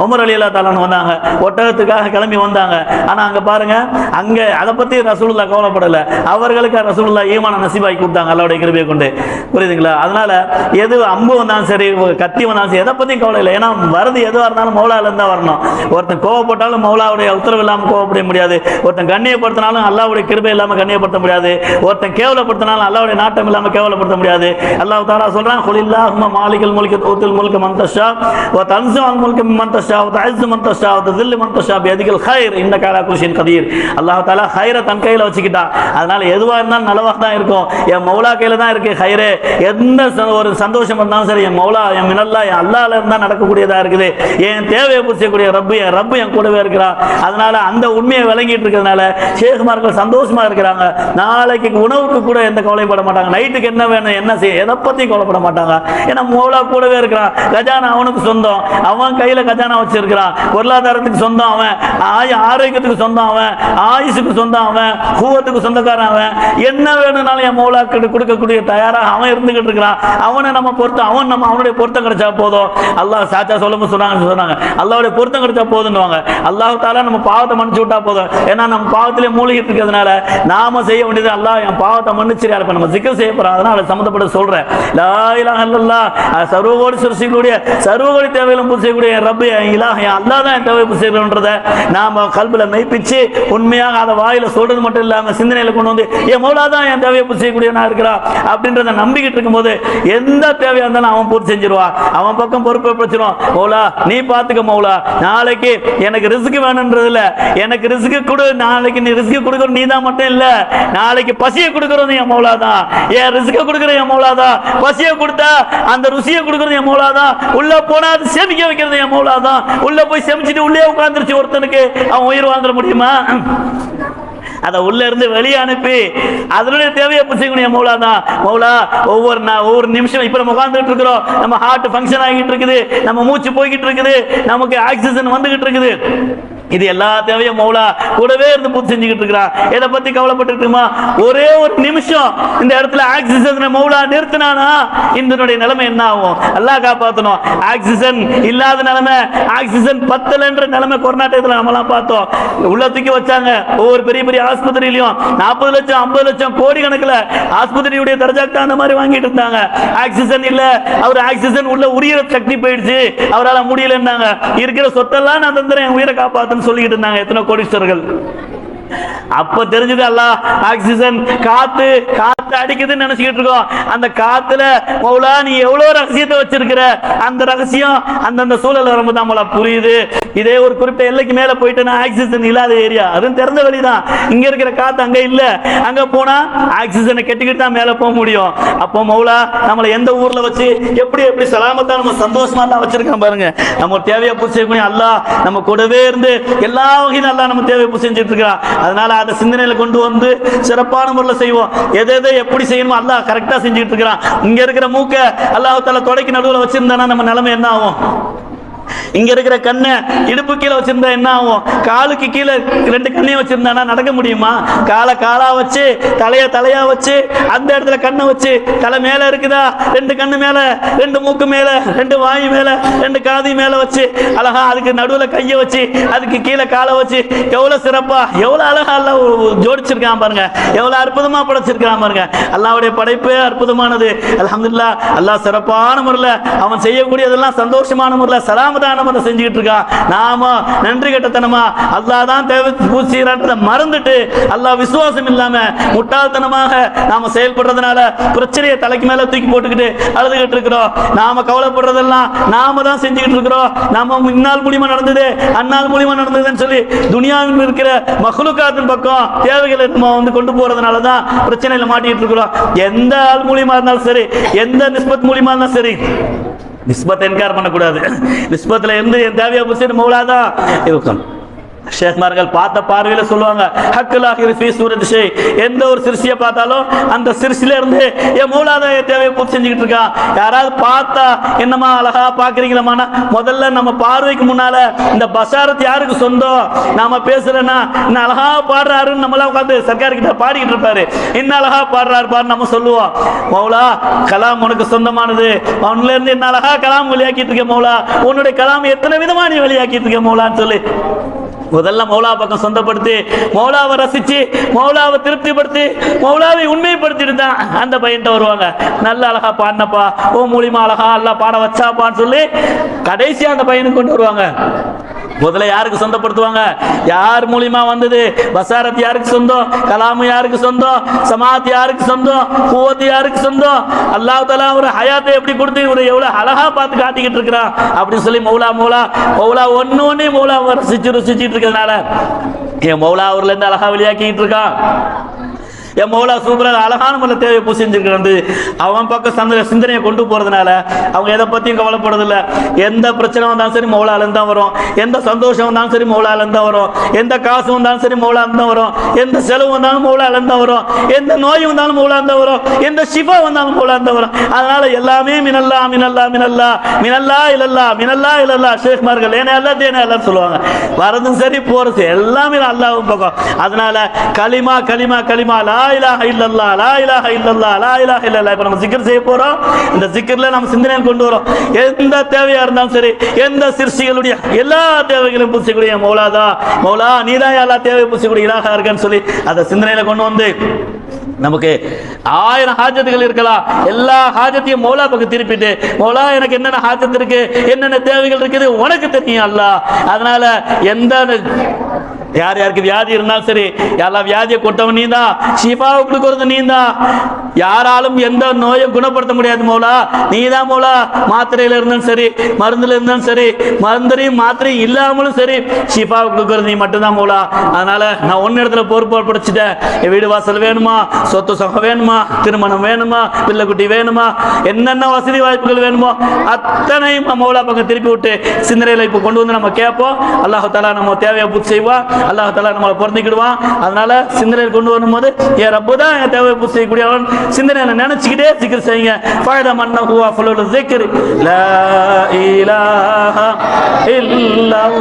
உமர் ரலியல்லாஹு தஆலா வந்தாங்க, ஒட்டகத்துக்காக கிளம்பி வந்தாங்க. ஆனா அங்க பாருங்க, அங்க அதை பத்தி ரசூலுல்லாஹ் கவலைப்படல, அவர்களுக்கு ரசூலுல்லாஹ் ஈமான நசீபாக்கி கொடுத்தாங்க அல்லாஹ்வுடைய கிருபையை கொண்டு. புரியுதுங்களா? அதனால எது அம்பு வந்தாலும் சரி, கத்தி வந்தாலும் சரி, எதை பத்தியும் கவலை இல்லை. ஏன்னா வருது எதுவாக இருந்தாலும் மௌலால இருந்தா வரணும். ஒருத்தன் கோவப்பட்டாலும் மௌலாவுடைய உத்தரவு இல்லாமல் கோவப்பட முடியாது, ஒருத்தன் கண்ணியப்படுத்தினாலும் அல்லாஹ்வுடைய கிருபை இல்லாமல் கண்ணியப்படுத்த முடியாது, ஒருத்தன் கேவலப்படுத்தினாலும் அல்லாஹ்வுடைய நாட்டம் இல்லாமல் கேவலப்படுத்த முடியாது. அல்லாஹ் தஆலா அல்லாஹ் சொல்றான், குலில்லாஹும்ம மாலிகல் முல்கி தூத்தில் முல்க மன் தஷா வ தன்ஸுல் முல்க மிம்மன் தஷா வ தஅஸ்ஸு மன் தஷா வ தஸில்லு மன் தஷா பியதிகல் கைர் இன்னக அலா குல்லி ஷைஇன் கதீர். அல்லாஹ் தஆலா கைரை தன் கையில வச்சுக்கிட்டான். அதனால எதுவா இருந்தாலும் நல்லவா தான் இருக்கும். என் மௌலா கையில தான் இருக்கு கைரு. எந்த ஒரு சந்தோஷம் இருந்தாலும் சரி என் மௌலா, என் மினல்லா, என் அல்லாஹ்ல இருந்தா நடக்கக்கூடியதா இருக்குது. என் தேவையை பூர்த்தி ரப்பு என் கூடவே இருக்கிறான். அதனால அந்த உண்மையை விளங்கிட்டு இருக்கிறதுனால ஷேகுமார்கள் சந்தோஷமா இருக்கிறாங்க. நாளைக்கு உணவுக்கு கூட எந்த கவலைப்பட மாட்டாங்க. நைட்டுக்கு என்ன வேணும், என்ன செய்ய, எதை பத்தியும் கவலைப்பட மாட்டாங்க. ஏன்னா மௌலா கூடவே இருக்கிறான். கஜானா அவனுக்கு சொந்தம், அவன் கையில கஜானா வச்சிருக்கிறான். பொருளாதாரத்துக்கு சொந்தம் அவன், ஆரோக்கியத்துக்கு சொந்தம் அவன், ஆயுசுக்கு சொந்தம் அவன், கூவத்துக்கு சொந்தக்காரன் அவன். என்ன வேணும்னாலும் என் மௌலா கொடுக்கக்கூடிய தயாராக அவன் இருந்துகிட்டு இருக்கிறான். அவனை நம்ம பொறுத்த அவனுடைய பொருத்தம் கிடைச்சா போதும். அல்லாஹ் சாச்சா சொன்னாங்க அல்லாஹ்வுடைய பொருத்தம் கிடைச்சா போதுன்னுவாங்க. அல்லாஹ் தஆலா நம்ம பாவத்தை மன்னிச்சு விட்டா போதும். ஏன்னா நம்ம பாவத்திலே மூழ்கிட்டு இருக்கிறதுனால நாம செய்ய வேண்டியது, அல்லாஹ் என் பாவத்தை மன்னிச்சிரியா. இப்ப நம்ம ஜிக்ர் செய்ய போறோம், அதனால அதை சம்பந்தப்பட்ட சொல்றேன். லா இலாஹ இல்லல்லாஹ், சர்வகோடி சிருஷ்டிக்கூடிய சர்வகோடி தேவைகளும் பூர்த்தி செய்யக்கூடிய ரப்பு இலாஹ், அல்லாஹ் தான் என் தேவை பூர்த்தி செய்யணுன்றதை நாம கல்புல மெய்ப்பிச்சு உண்மையாக அதை வாயில சொல்றது மட்டும் இல்லாம சிந்தனையில கொண்டு வந்து என் மௌலா தான் என் தேவையை பூர்த்தி செய்யக்கூடியவனா இருக்கிறா அப்படின்றத நம்பிக்கிட்டு இருக்கும்போது எந்த தேவையா இருந்தாலும் அவன் பூர்த்தி செஞ்சிருவான். அவன் பக்கம் பொறுப்பை பிரச்சிரும். மௌலா நீ பாத்துக்க மௌலா, நாளைக்கு எனக்கு ரிஸ்க் வேணும்ன்றது இல்ல, எனக்கு ரிஸ்க் கொடு, நாளைக்கு நீ ரிஸ்க் கொடுக்கறது நீ தான் மட்டும் இல்ல, நாளைக்கு பசியை கொடுக்கறது என் மௌலா தான். என் ரிஸ்க் கொடுக்கறது என் மௌலா தான். பசியை கொடுத்தா அந்த ருசியை கொடுக்கறது என் மௌலா தான். உள்ள போனா அது சேமிக்க வைக்கிறது என் மௌலா தான். உள்ள போய் சேமிச்சுட்டு உள்ளே உட்கார்ந்துருச்சு ஒருத்தனுக்கு, அவன் உயிர் வாழ்ந்துட முடியுமா? அதை உள்ள இருந்து வெளியே அனுப்பி அதனுடைய தேவையை பூர்த்தி மௌலா தான். மௌலா ஒவ்வொரு நிமிஷம் இப்ப நம்ம உட்கார்ந்துட்டு இருக்கிறோம், நம்ம ஹார்ட் ஃபங்க்ஷன் ஆகிட்டு இருக்குது, நம்ம மூச்சு போய்கிட்டு இருக்குது, நமக்கு ஆக்சிஜன் வந்துகிட்டு இருக்குது. இது எல்லா தேவையும் மௌலா கூடவே இருந்து பூர்த்தி செஞ்சுக்கிட்டு இருக்கிறான். எதை பத்தி கவலைப்பட்டு இருக்குமா? ஒரே ஒரு நிமிஷம் இந்த இடத்துல ஆக்சிஜன் மௌலா நிறுத்தினானா இந்த நிலைமை என்ன ஆகும்? அல்லாஹ் காப்பாற்றணும். ஆக்சிஜன் இல்லாத நிலைமை, ஆக்சிஜன் பத்தலன்ற நிலைமை கொரோனா டயத்துல நம்மலாம் பார்த்தோம். உள்ள தூக்கி வச்சாங்க. ஒவ்வொரு பெரிய பெரிய ஆஸ்பத்திரியிலையும் 40 லட்சம் 50 லட்சம் கோடி கணக்கில் ஆஸ்பத்திரியுடைய தரஜாக்கு அந்த மாதிரி வாங்கிட்டு இருந்தாங்க. ஆக்சிஜன் இல்ல, அவர் ஆக்சிஜன் உள்ள உரிய சக்தி போயிடுச்சு, அவரால் முடியலன்னாங்க. இருக்கிற சொத்தெல்லாம் நான் தந்துறேன், உயிரை காப்பாத்து சொல்லிட்டு இருந்தாங்க எத்தனை கோடீஸ்வரர்கள். அப்ப தெரிஞ்சது அல்லாஹ் ஆக்சிஜன் காத்து அடிக்குதுன்னு நினைச்சுக்கிட்டு இருக்கோம். அந்த காத்துல மௌலா நீ எவ்வளவு ரகசியத்தை வச்சிருக்கிற, அந்த ரகசியம் அந்தந்த சூழல் வரும்போது மௌலா புரியுது. இதே ஒரு குறிப்பிட்ட எல்லைக்கு மேல போயிட்டு ஆக்சிஜன் இல்லாத ஏரியா, அதுவும் திறந்த வெளிதான், இங்க இருக்கிற காத்து அங்க இல்ல, அங்க போனா ஆக்சிஜனை கெட்டிக்கிட்டு தான் மேல போக முடியும். அப்போ மௌலா நம்மளை எந்த ஊர்ல வச்சு எப்படி எப்படி சலாமத்தா நம்ம சந்தோஷமா தான் வச்சிருக்கோம் பாருங்க. நம்ம தேவையை பூர்த்தி செய்யக்கூடிய அல்லாஹ் நம்ம கூடவே இருந்து எல்லா வகையிலும் அல்லாஹ் நம்ம தேவையை பூர்த்தி செஞ்சுட்டு இருக்கிறான். அதனால அதை சிந்தனையில கொண்டு வந்து சிறப்பான முறையில் செய்வோம். எதை எப்படி செய்யணுமோ அல்லாஹ் கரெக்டா செஞ்சுட்டு இருக்கிறான். இங்க இருக்கிற மூக்க அல்லாஹ் தஆலா தொடைக்கு நடுவில் வச்சிருந்தானா நம்ம நிலைமை என்ன ஆகும்? இங்க இருக்கிற கண்ணை இடுப்பு கீழே வச்சிருந்தா என்ன ஆகும்? காலுக்கு கீழே 2 கண்ணையும் வச்சிருந்தானா நடக்க முடியுமா? காலா வச்சு தலையா வச்சு அந்த இடத்துல கண்ணை வச்சு தலை மேல இருக்குதா, 2 கண்ணு மேல, 2 மூக்கு மேல, 2 வாயு மேல, 2 காது மேல வச்சு அழகா அதுக்கு நடுவுல கையை வச்சு அதுக்கு கீழே காலை வச்சு எவ்வளவு சிறப்பா எவ்வளவு அழகா அல்லாஹ் ஜோடிச்சிருக்கான் பாருங்க, எவ்வளவு அற்புதமா படைச்சிருக்கான் பாருங்க. அல்லாஹ்வுடைய படைப்பே அற்புதமானது. அல்ஹம்துலில்லாஹ் அல்லாஹ் சிறப்பான முறையில் அவன் செய்யக்கூடியதெல்லாம் சந்தோஷமான முறையில் சலாமதான முறையில் செஞ்சுக்கிட்டு இருக்கான். நாம நன்றி கட்டத்தனமா அல்லாஹ் தான் தேவை பூசிக்கிறத மறந்துட்டு அல்லாஹ் விசுவாசம் இல்லாம முட்டாள்தனமாக நாம செயல்படுறதுனால பிரச்சனையை தலைக்கு மேல தூக்கி போட்டுக்கிட்டு அழுதுகிட்டு இருக்கிறோம். நாம கவலைப்படுறதெல்லாம் நாம தான் செஞ்சுக்கிட்டு இருக்கிறோம். நம்ம இந்நாள் மூலியமா நடந்தது அந்நாள் மூலியமா நடந்ததுன்னு சொல்லி துனியாவில் இருக்கிற மஹ்லூகாத்தின் பக்கம் தேவைகளை நம்ம கொண்டு போறதுனால தான் பிரச்சனையில மாட்டிட்டு இருக்கிறோம். எந்த ஆள் மூலியமா இருந்தாலும் சரி, எந்த நிஸ்பத் மூலியமா இருந்தாலும் சரி, நிஸ்பத்தை என்கார் பண்ணக்கூடாது. நிஸ்பத்துல இருந்து என் தேவையை புரிச்சு மௌலாதான் இருக்கும். ஷேக்மார்கள் பார்த்த பார்வையில சொல்லுவாங்க, எந்த ஒரு சிறுசியை பார்த்தாலும் அந்த சிறுசில இருந்து என் மௌலாதான் என் தேவையை பூர்த்தி செஞ்சுக்கிட்டு இருக்கான். யாராவது பார்த்தா என்னமா அழகா பாக்குறீங்களா? முதல்ல நம்ம பார்வைக்கு முன்னால இந்த பசாரத் யாருக்கு சொந்தம்? நாம பேசுறேன்னா இன்னும் அழகா பாடுறாருன்னு நம்மளா உட்காந்து சர்க்கார் கிட்ட பாடிக்கிட்டு இருப்பாரு. இன்னும் அழகா பாடுறாரு பாரு நம்ம சொல்லுவோம், மௌலா கலாம் உனக்கு சொந்தமானது, அவன்ல இருந்து என்ன அழகா கலாம் வெளியாக்கிட்டு இருக்க மௌலா, உன்னுடைய கலாம் எத்தனை விதமா நீ வெளியாக்கிட்டு இருக்க மௌலான்னு சொல்லி முதல்ல மௌலா பக்கம் சொந்தப்படுத்தி மௌலாவை ரசிச்சு மௌலாவை திருப்திப்படுத்தி மௌலாவை உண்மைப்படுத்திட்டு தான் அந்த பையன்ட்ட வருவாங்க. நல்ல அழகா பாடினப்பா, ஓ மூலியமா அழகா அல்லா பாட வச்சாப்பான்னு சொல்லி கடைசியா அந்த பையனுக்கு கொண்டு வருவாங்க. முதல்ல யாருக்கு சொந்தப்படுத்துவாங்க? யார் மூலியமா வந்தது? பசாரத் யாருக்கு சொந்தம்? கலாமு யாருக்கு சொந்தம்? சமாத் யாருக்கு சொந்தம்? குவத் யாருக்கு சொந்தம்? அல்லாஹ் தஆலா ஒரு ஹயாத்தை எப்படி கொடுத்து இவரை எவ்வளவு அழகா பார்த்து காட்டிக்கிட்டு இருக்கிறான் அப்படின்னு சொல்லி மௌலா மௌலா மௌலா ஒன்னொன்னே மௌலா ருசிச்சுட்டு இருக்கிறதுனால என் மௌலா அவர்ல இருந்து அழகா வெளியாக்கிட்டு இருக்கான். என் மௌலா சூப்பராக அழகான முறை தேவையை பூசிஞ்சிருக்கிறது. அவன் பக்கம் சிந்தனையை கொண்டு போறதுனால அவங்க எதை பத்தியும் கவலைப்படுறதில்ல. எந்த பிரச்சனை வந்தாலும் சரி மௌலாலேருந்து தான் வரும். எந்த சந்தோஷம் வந்தாலும் சரி மௌலாலேருந்து தான் வரும். எந்த காசு வந்தாலும் சரி மௌலாலேருந்து தான் வரும். எந்த செலவு வந்தாலும் மௌலாலேருந்து தான் வரும். எந்த நோய் வந்தாலும் மௌலாலேருந்து தான் வரும். எந்த ஷிஃபா வந்தாலும் மௌலாலேருந்து தான் வரும். அதனால எல்லாமே மினல்லா மினல்லா மினல்லா மினல்லா இல்லல்லா மினல்லா இல்லல்லா ஷேக்மார்கள் ஏன்னா அல்ல தேனே அல்லன்னு சொல்லுவாங்க. வரதும் சரி போறது எல்லாமே அல்லாஹ்வின் பக்கம். அதனால கலிமா கலிமா கலிமா லா இலாஹ இல்லல்லாஹ் லா இலாஹ இல்லல்லாஹ் லா இலாஹ இல்லல்லாஹ். இப்ப நம்ம zikr செய்ய போறோம். இந்த zikrல நம்ம சிந்தனையை கொண்டு வரோம். எந்த தேவையா இருந்தாலும் சரி, எந்த சிற்சிகளுடைய எல்லா தேவைகளையும் பூசிக்கூடிய மௌலாதா மௌலா நீதான் எல்லா தேவையை பூசிக்கூடிய இலாஹா இருக்கன்னு சொல்லி அதை சிந்தனையில கொண்டு வந்து நமக்கு 1000 ஹாஜத்துகள் இருக்கலாம். எல்லா ஹாஜத்தையும் மௌலா பக்கம் திருப்பிட்டு மௌலா எனக்கு என்னென்ன ஹாஜத் இருக்கு, என்னென்ன தேவைகள் இருக்குது உனக்கு தெரியும் அல்லாஹ். அதனால எந்த யார் யாருக்கு வியாதி இருந்தாலும் சரி, யாரெல்லாம் வியாதியை கொட்டவன் நீ தான், ஷிஃபாவை கொடுக்கறது நீ தான். யாராலும் எந்த நோயை குணப்படுத்த முடியாது மௌலா, நீ தான் மௌலா. மாத்திரையில இருந்தாலும் சரி, மருந்துல இருந்தாலும் சரி, மருந்தையும் மாத்திரையும் இல்லாமலும் சரி, ஷிஃபாவை கொடுக்கறது நீ மட்டும்தான் மௌலா. அதனால நான் ஒன்னு இடத்துல பொறுப்பு படிச்சுட்டேன். என் வீடு வாசல் வேணுமா, சொத்து சொகம் வேணுமா, திருமணம் வேணுமா, பிள்ளைக்குட்டி வேணுமா, என்னென்ன வசதி வாய்ப்புகள் வேணுமோ அத்தனையும் மௌலா பக்கம் திருப்பி விட்டு சிந்தனையில இப்ப கொண்டு வந்து நம்ம கேட்போம். அல்லாஹ் தஆலா நம்ம தேவையை பூர்த்தி செய்வான். அல்லாஹ் தஆலா நம்மளை பொருந்திக்கிடுவான். அதனால சிந்தனையில் கொண்டு வரும்போது என் ரப்பு தான் என் தேவையை பூர்த்தி செய்யக்கூடியவன். சிந்தனையில நினைச்சுக்கிட்டே சிக்கர் செய்யுங்க. ஃபஅலம் அன்னஹு அஃலல் ஸிக்ர் லா இலாஹ இல்லல்லாஹ்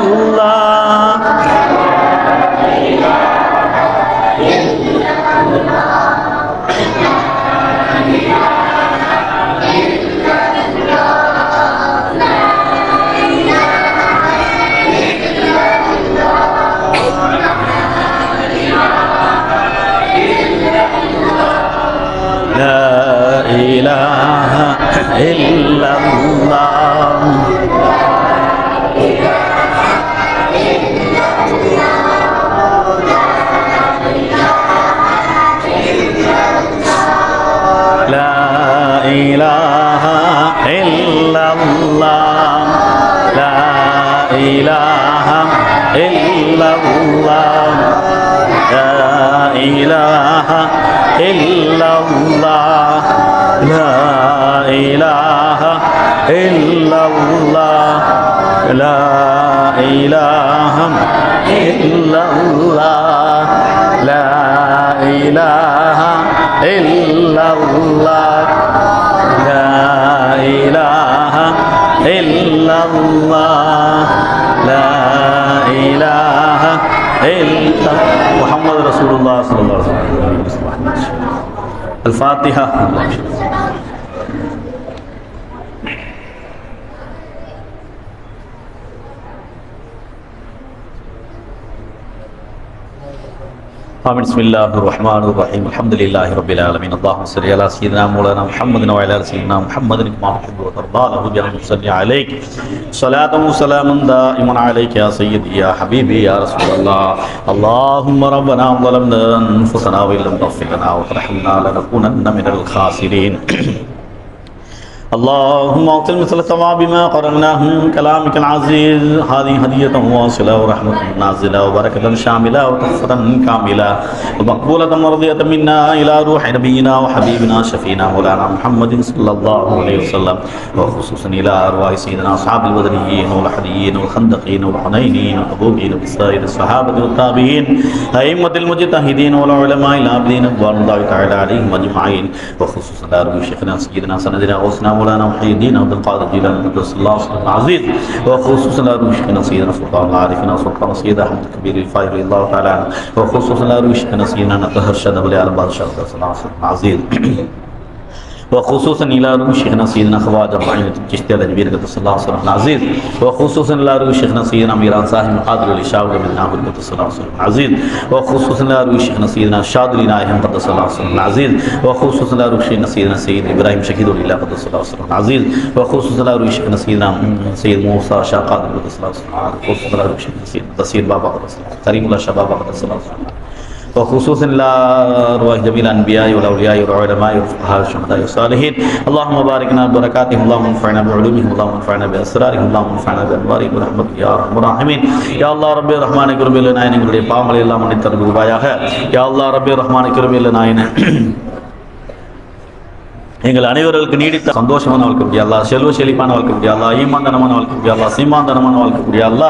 محمد رسول الله صلى الله عليه وسلم. الفاتحة. بسم الله الرحمن الرحيم. الحمد لله رب العالمين. اللهم صل على سيدنا مولانا محمد وعلى ال سيدنا محمد كما تحب وترضى. له بأن صل عليك صلاة وسلام دائما عليك يا سيدي يا حبيبي يا رسول الله. اللهم ربنا ظلمنا انفسنا وان لم تغفر لنا وترحمنا لنكونن من الخاسرين. اللهم اعطنا مثل ثواب ما قرأناه من كلامك العزيز. هذه هدية واصلة ورحمة نازلة وبركة شاملة وتحفة كاملة ومقبولة مرضية منا إلى روح نبينا وحبيبنا شفينا مولانا محمد صلى الله عليه وسلم، وخصوصا إلى أرواح سيدنا أصحاب البدريين والأحديين والخندقين والحنينين والتبوكين وسائر الصحابة والتابعين أئمة المجتهدين والعلماء العابدين رضوان الله تعالى عليهم أجمعين، وخصوصا إلى أرواح شيخنا سيدنا سندنا غوثنا مولانا محي الدين عبد القادر الجيلاني قدس الله سره العزيز، وخصوصا لروشنا سيدنا سلطان العارفين سلطان سيد احمد الكبير الفايز رضي الله تعالى عنه، وخصوصا لروشنا سيدنا نطهر شدب العرب الشرق الله سره العزيز، وخصوصا إلى روح شيخنا سيدنا خواجة معين الچشتي الأجبير قدس الله سره العزيز وخصوصا إلى روح شيخنا سيدنا ميران صاحب القادر الإشاور من ناهل قدس الله سره العزيز وخصوصا إلى روح شيخنا سيدنا الشاذلي نايهم قدس الله سره العزيز وخصوصا إلى روح شيخنا سيدنا سيد إبراهيم شهيد الله قدس الله سره العزيز وخصوصا إلى روح شيخنا سيدنا سيد موسى شاه قادر قدس الله سره العزيز وخصوصا إلى روح شيخنا سيدنا تسير بابا قدس الله كريم الله شاه بابا قدس الله سره وخصوصا إلى أرواح جميع الأنبياء والأولياء والعلماء والفقهاء والشهداء والصالحين اللهم باركنا ببركاتهم اللهم انفعنا بعلومهم اللهم انفعنا بأسرارهم اللهم انفعنا بأنوارهم برحمتك يا أرحم الراحمين يا الله ربي الرحمن كربي لنا எங்களுடைய பாவங்களை எல்லாம் மன்னித்து அருள்வாயாக யா அல்லாஹ் ரப்பி ரஹ்மான் கிருபை லனா எங்கள் அனைவர்களுக்கு நீடித்த சந்தோஷமான வாழ்க்கை முடியா அல்லா, செல்வ செழிப்பான வாழ்க்கை முடியா அல்லா, ஈமாந்தனமான வாழ்க்கை முடியா அல்லா, சீமாந்தனமான வாழ்க்கை முடியா அல்லா,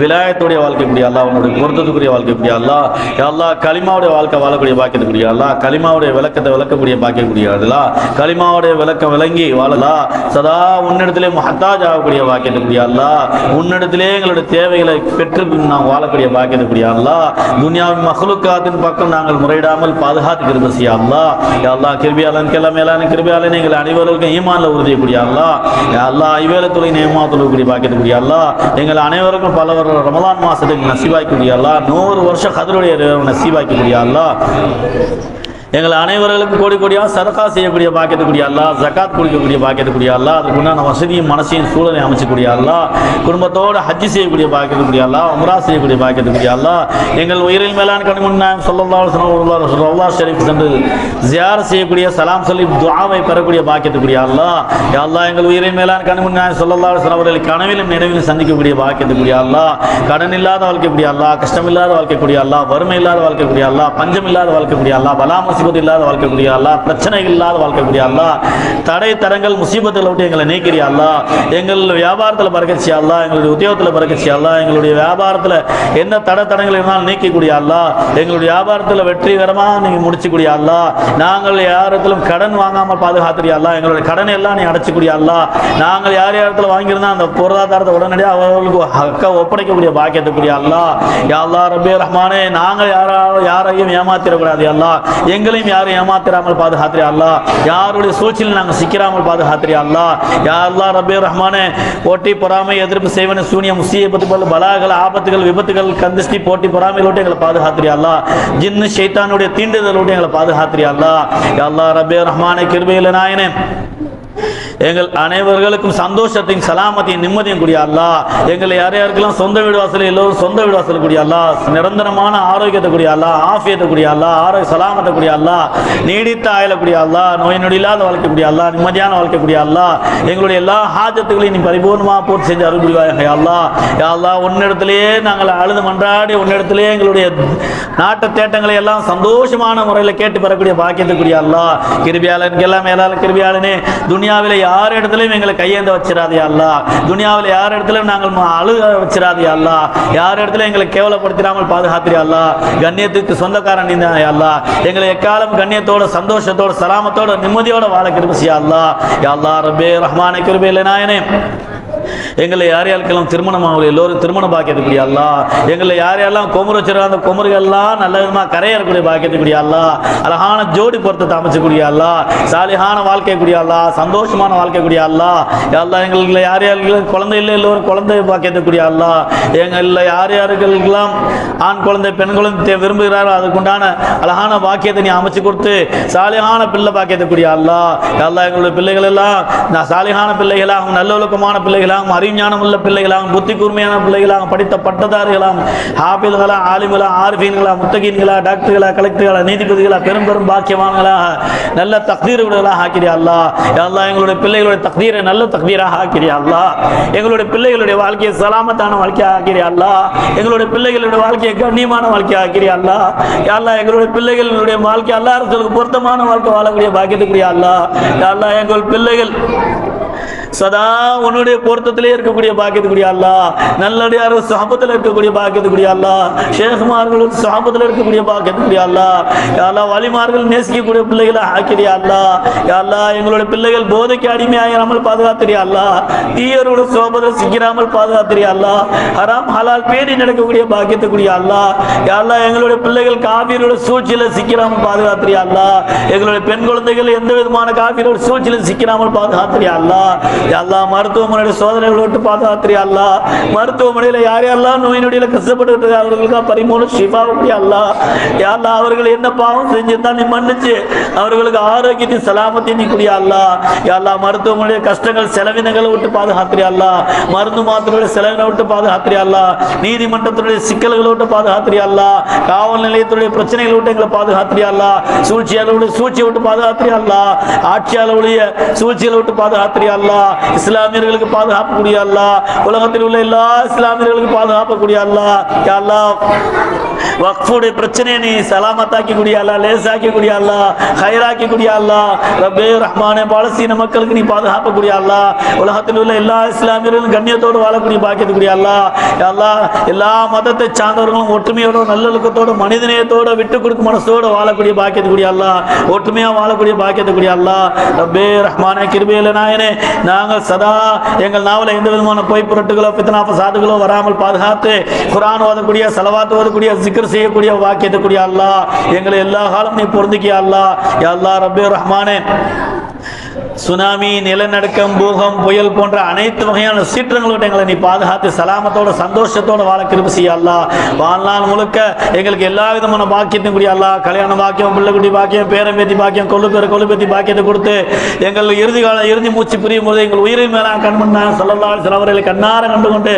விலாயத்துடைய வாழ்க்கை முடியா அல்லா, உன்னுடைய பொருத்தத்துக்குரிய வாழ்க்கை முடியா அல்லா, அல்லா களிமாவுடைய வாழ்க்கை வாழக்கூடிய பாக்கியத்தை முடியா அல்லா, களிமாவுடைய விளக்கத்தை விளக்கக்கூடிய பாக்கியம் முடியாதுலா, களிமாவுடைய விளக்கம் விளங்கி வாழலா, சதா உன்னிடத்திலே முஹத்தாஜ் ஆகக்கூடிய பாக்கியத்தை முடியா அல்லா, உன்னிடத்திலே எங்களுடைய தேவைகளை பெற்று நாம் வாழக்கூடிய பாக்கியத்தை முடியா அல்லா, துனியாவின் மஹ்லுக்காத்தின் பக்கம் நாங்கள் முறையிடாமல் பாதுகாத்து கிருபை செய்ய அல்லா, யா அல்லா கிருபியாளன் கெல்லாம் மேலான கிருபையாளன் எங்கள் அனைவருக்கும் ஈமான்ல உறுதியக்கூடிய அல்லா, யா அல்லா ஐவேலத்துறை நேமாத்துடைய பாக்கியக்கூடிய அல்லா, எங்கள் அனைவருக்கும் பல ரமலான் மாசத்துக்கு நசீபாக்கக்கூடிய அல்லா, 100 வருஷம் கதருடைய நசீபாக்கக்கூடிய அல்லா, எங்கள் அனைவர்களுக்கும் கோடி கோடியாக சதகா செய்யக்கூடிய பாக்கியத்துக்கூடிய அல்லா, ஜகாத் கொடுக்கக்கூடிய பாக்கியத்துக்கூடிய அல்லா, அதுக்கு உண்டான வசதியும் மனசையும் சூழலை அமைச்சக்கூடிய அல்லா, குடும்பத்தோடு ஹஜ்ஜி செய்யக்கூடிய பாக்கியத்துக்கூடிய அல்லா, உம்ரா செய்யக்கூடிய பாக்கியத்துக்கூடிய அல்லா, எங்கள் உயிரில் மேலான கனிமுன்னாயம் ஸல்லல்லாஹு அலைஹி வஸல்லம் ரவுலா ஷரீஃப் சென்று ஜியார செய்யக்கூடிய சலாம் சொல்லி துஆவை பெறக்கூடிய பாக்கியத்துக்கூடிய அல்லா, யா அல்லாஹ் எங்கள் உயிரில் மேலான கனிமுன்னாயம் ஸல்லல்லாஹு அலைஹி வஸல்லம் அவர்களை கனவிலும் நினைவிலும் சந்திக்கக்கூடிய பாக்கியத்துக்கூடிய அல்லா, கடன் இல்லாத வாழ்க்கைக்கூடிய அல்லா, கஷ்டம் இல்லாத வாழ்க்கைக்கூடிய அல்லா, வறுமை இல்லாத வாழ்க்கைக்கூடிய அல்லா, பஞ்சம் இல்லாத வாழ்க்கைக்கூடிய அல்லா, பலா முசீபத் இல்லாத வாழ்க்கைக்கூடிய அல்லா, பிரச்சனைகள் இல்லாத வாழ்க்கைக்கூடிய அல்லா, தடை தரங்கள் முசீபத்துகளை விட்டு எங்களை நீக்கிறியா அல்லா, எங்கள் வியாபாரத்தில் பறக்கச்சியா அல்லா, எங்களுடைய உத்தியோகத்தில் பறக்கச்சியா அல்லா, எங்களுடைய வியாபாரத்தில் என்ன தடங்கள் இருந்தாலும் நீக்கக்கூடிய அல்லா, எங்களுடைய வியாபாரத்தில் வெற்றிகரமாக நீங்க முடிச்சுக்கூடிய அல்லா, நாங்கள் யாரிடத்திலும் கடன் வாங்காமல் பாதுகாத்துறியா அல்லா, எங்களுடைய கடனை எல்லாம் நீ அடைச்சக்கூடிய அல்லா, நாங்கள் யார் யாரிடத்தில் வாங்கியிருந்தா அந்த பொருளாதாரத்தை உடனடியாக அவர்களுக்கு ஹக்கா ஒப்படைக்கக்கூடிய பாக்கியத்துக்குரிய அல்லா, யா அல்லாஹ் ரப்பி ரஹ்மானே நாங்கள் யாரையும் ஏமாத்திடக்கூடாது அல்லா, எங்களையும் யாரும் ஏமாத்திராமல் பாதுகாத்திரியா அல்லா, யாருடைய சூழ்ச்சியில் நாங்கள் சிக்கிறாமல் பாதுகாத்திரியா அல்லா, யா அல்லாஹ் ரப்பி ரஹ்மானே போட்டி பொறாமை எதிர்ப்பு செய்வன சூனிய முசீபத்துகள் பலாகள் ஆபத்துகள் விபத்துகள் கந்திஷ்டி போட்டி பொறாமைகளோடு எங்களை பாதுகாத்திரியா அல்லா, ஜின்னு ஷைத்தானுடைய தீண்டுதலோடு எங்களை பாதுகாத்திரியா அல்லா, யா அல்லாஹ் ரப்பி ரஹ்மானே கிருபையில் நாயனே எங்கள் அனைவர்களுக்கும் சந்தோஷத்தையும் சலாமத்தையும் நிம்மதியும் கூடிய அல்லா, எங்களை யாரையாருக்கெல்லாம் சொந்த வீடு வாசல் எல்லோரும் சொந்த வீடு வாசல் கூடிய அல்லா, நிரந்தரமான ஆரோக்கியத்தை கூடிய அல்லா, ஆஃபியத்தை கூடிய அல்லா, ஆரோக்கிய சலாமத்தை கூடிய அல்லா, நீடித்த ஆயலக்கூடிய அல்லா, நோய் நொடி இல்லாத வாழ்க்கை கூடிய அல்லா, நிம்மதியான வாழ்க்கை கூடிய அல்லா, எங்களுடைய எல்லா ஹாஜத்துகளையும் நீ பரிபூர்ணமாக பூர்த்தி செஞ்சு அருள் புரிவாயாக அல்லா, யா அல்லாஹ் உன்னிடத்திலேயே நாங்கள் அழுது மன்றாடி உன்னிடத்திலேயே எங்களுடைய நாட்டு தேட்டங்களை எல்லாம் சந்தோஷமான முறையில் கேட்டு பெறக்கூடிய பாக்கியத்துக்குரிய அல்லா, கிருபியாளன் எல்லாம் மேலாள கிருபியாளனே துனியாவில் யார் இடத்துலையும் எங்களை கையேந்த வச்சிடாதே அல்லா, துனியாவில் யார் இடத்துலையும் நாங்கள் அழுக வச்சிடாதே அல்லா, யார் இடத்துல எங்களை கேவலப்படுத்திடாமல் பாதுகாத்திரியா அல்லா, கண்ணியத்துக்கு சொந்தக்காரன் நீ தான் அல்லா, எங்களை எக்காலம் கண்ணியத்தோட சந்தோஷத்தோட சலாமத்தோட நிம்மதியோட வாழ கிருபை செய்ய அல்லா, யா அல்லாஹ் ரப்பே ரஹ்மானே கிருபையில் நாயனே எங்களை யார் யாருக்கெல்லாம் திருமணம் ஆகல எல்லோரும் திருமணம் பாக்கியத்துக்கூடிய அல்லா, எங்களை யார் யாரெல்லாம் கொமுறு வச்சிருக்க அந்த கொமுறுகள்லாம் நல்ல விதமாக கரையறக்கூடிய பாக்கியத்துக்கூடிய அல்லா, அழகான ஜோடி பொருத்தத்தை அமைச்சக்கூடிய அல்லா, சாலிஹான வாழ்க்கை கூடிய அல்லா, சந்தோஷமான வாழ்க்கை கூடிய அல்லா, அல்லா எங்களுக்கு யார் யாருக்கெல்லாம் குழந்தை இல்லை எல்லோரும் குழந்தை பாக்கியத்துக்கூடிய அல்லா, எங்களில் யார் யாருக்கெல்லாம் ஆண் குழந்தை பெண் குழந்தை விரும்புகிறாரோ அதுக்குண்டான அழகான பாக்கியத்தை நீ அமைச்சு கொடுத்து சாலிஹான பிள்ளை பாக்கியத்துக்கூடிய அல்லா, அல்லா எங்களுடைய பிள்ளைகள் எல்லாம் நான் சாலிஹான பிள்ளைகளாகவும் நல்லொழுக்கமான பிள்ளைகளாகவும் அறிஞானம் உள்ள பிள்ளைகளாகவும் புத்தி கூர்மையான பிள்ளைகளாகவும் படித்த பட்டதாரிகளாகவும் ஹாபில்களா ஆலிம்களா ஆர்ஃபீன்களா முத்தகீன்களா டாக்டர்களா கலெக்டர்களா நீதிபதிகளா பெரும் பெரும் பாக்கியவான்களாக நல்ல தக்தீர்களாக ஆக்கிறியா அல்லா, அல்லா எங்களுடைய பிள்ளைகளுடைய தக்தீரை நல்ல தக்தீராக ஆக்கிறியா அல்லா, எங்களுடைய பிள்ளைகளுடைய வாழ்க்கையை சலாமத்தான வாழ்க்கையாக ஆக்கிறியா அல்லா, எங்களுடைய பிள்ளைகளுடைய வாழ்க்கையை கண்ணியமான வாழ்க்கையாக ஆக்கிறியா அல்லா, அல்லா எங்களுடைய பிள்ளைகளுடைய வாழ்க்கை அல்லாஹ்வுக்கு பொருத்தமான வாழ்க்கை வாழக்கூடிய பாக்கியத்துக்குரிய அல்லா, அல்லா எங்கள் பிள்ளைகள் சதா உன்னுடைய பொருத்தத்திலே இருக்கக்கூடிய பாக்கியத்துக்குரிய அல்லாஹ், நல்லடியார் சஹாபத்தில் இருக்கக்கூடிய பாக்கியத்துக்குரிய அல்லாஹ், ஷேഖ்மார்கள் சஹாபத்தில் இருக்கக்கூடிய பாக்கியத்துக்குரிய அல்லாஹ், யா அல்லாஹ் வலிமார்கள் நேசிக்கக்கூடிய பிள்ளைகளை ஆக்கிறியா அல்லாஹ், யா அல்லாஹ் எங்களுடைய பிள்ளைகள் போதைக்கு அடிமையாகாமல் பாதுகாத்திரியா அல்லாஹ், தீயரோட சோபத்தில் சிக்கிறாமல் பாதுகாத்திரியா அல்லாஹ், ஹராம் ஹலால் பேணி நடக்கக்கூடிய பாக்கியத்துக்குரிய அல்லாஹ், யா அல்லாஹ் எங்களுடைய பிள்ளைகள் காபீரோட சூழ்ச்சியில சிக்கிறாமல் பாதுகாத்திரியா அல்லாஹ், எங்களுடைய பெண் குழந்தைகள் எந்த விதமான காபீரோட சூழ்ச்சியில சிக்கிறாமல் பாதுகாத்திரியா அல்லாஹ், யா அல்லாஹ் மருத்துவமனையோட சோதனைகளை விட்டு பாதுகாத்திரியா அல்லாஹ், மருத்துவமனையில் யார் யாரெல்லாம் நோய் நொடியில கஷ்டப்பட்டு அவர்களுக்கு பரிமூண ஷிஃபாவுடைய அல்லாஹ், யா அல்லாஹ் அவர்கள் என்ன பாவம் செஞ்சுதான் நீ மன்னிச்சு அவர்களுக்கு ஆரோக்கியத்தையும் சலாமத்தையும் நீ கூடிய அல்லாஹ், யா அல்லாஹ் மருத்துவமனைய கஷ்டங்கள் செலவினங்களை விட்டு பாதுகாத்திரியா அல்லாஹ், மருந்து மாத்திரையோட செலவினை விட்டு பாதுகாத்திரியா அல்லாஹ், நீதிமன்றத்துடைய சிக்கல்களை விட்டு பாதுகாத்திரியா அல்லாஹ், காவல் நிலையத்துடைய பிரச்சனைகளை விட்டு எங்களை பாதுகாத்திரியா அல்லாஹ், சூழ்ச்சியாளருடைய சூழ்ச்சியை விட்டு பாதுகாத்திரியா அல்லாஹ், ஆட்சியாளருடைய சூழ்ச்சிகளை விட்டு பாதுகாத்திரியா அல்லாஹ், இஸ்லாமியர்களுக்கு பாதுகாப்பு கூடிய அல்லாஹ், உலகத்தில் உள்ள எல்லா இஸ்லாமியர்களுக்கு பாதுகாப்பு கூடிய அல்லாஹ், யா அல்லாஹ் வக்ஃபுடைய பிரச்சனையை நீ சலாமத்தாக்கி கூடிய அல்லாஹ், லேசாக்கி கூடிய அல்லாஹ், ஹைராக்கி கூடிய அல்லாஹ், ரப்பே ரஹ்மானே பாலஸ்தீன மக்களுக்கு நீ பாதுகாப்பு கூடிய அல்லாஹ், உலகத்தில் உள்ள எல்லா இஸ்லாமியர்களும் கண்ணியத்தோடு வாழக்கூடிய பாக்கியத்துக்குரிய அல்லாஹ், யா அல்லாஹ் எல்லா மதத்தை சார்ந்தவர்களும் ஒற்றுமையோட நல்லொழுக்கத்தோடு மனிதநேயத்தோடு விட்டு கொடுக்கும் மனசோடு வாழக்கூடிய பாக்கியத்துக்குரிய அல்லாஹ், ஒற்றுமையாக வாழக்கூடிய பாக்கியத்துக்குரிய அல்லாஹ், ரப்பே ரஹ்மானே கிருபையில நாயனே நாங்கள் சதா எங்கள் நாவல எந்த விதமான பொய் புரட்டுகளோ பித்தனா ஃபசாதுகளோ வராமல் பாதுகாத்து குர்ஆன் ஓதக்கூடிய ஸலவாத் ஓதக்கூடிய ஜிக்ர் செய்யக்கூடிய வாக்கியத்துக்குரிய அல்லாஹ் எங்களை எல்லா காலம் நீ பொருந்திக்கிய அல்லாஹ், யா அல்லாஹ் ரப்பே ரஹ்மானே சுனாமி, நிலநடுக்கம், பூகம், புயல் போன்ற அனைத்து வகையான சீற்றங்களோட எங்களை நீ பாதுகாத்து சலாமத்தோட சந்தோஷத்தோட வாழ கிருபை செய்ய அல்லாஹ், வாழ்நாள் முழுக்க எங்களுக்கு எல்லா விதமான பாக்கியத்தையும் கூடிய அல்லாஹ், கல்யாண பாக்கியம், பிள்ளைக்குட்டி பாக்கியம், பேரம்பேத்தி பாக்கியம், கொள்ளுப்பேத்தி பாக்கியத்தை கொடுத்து எங்கள் இறுதி மூச்சு பிரியும் போது எங்கள் உயிரின் மேல கண்மண்ண ஸல்லல்லாஹு அலைஹி வஸல்லம் அவர்களை கண்ணார கண்டு கொண்டு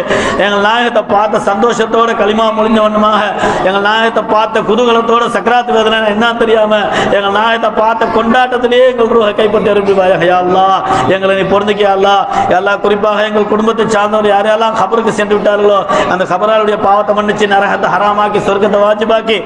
எங்கள் நாயகத்தை பார்த்த சந்தோஷத்தோட களிமா முடிஞ்ச வண்ணமாக எங்கள் நாயகத்தை பார்த்த குதூகலத்தோட சக்கராத்து வேதனை என்ன தெரியாம எங்கள் நாயகத்தை பார்த்த கொண்டாட்டத்திலேயே எங்கள் ரூஹை கைப்பற்றி அருள்வாயாக யா அல்லாஹ், எங்களை நீ பொருந்திக்க அல்லாஹ், யா அல்லாஹ் குறிப்பாக எங்கள் குடும்பத்தை சார்ந்தவர் யாரெல்லாம் கபருக்கு சென்று விட்டார்களோ அந்த கபராளுடைய பாவத்தை மன்னிச்சு நரகத்தை ஹராமாக்கி சொர்க்கத்தை வாஜிபாக்கி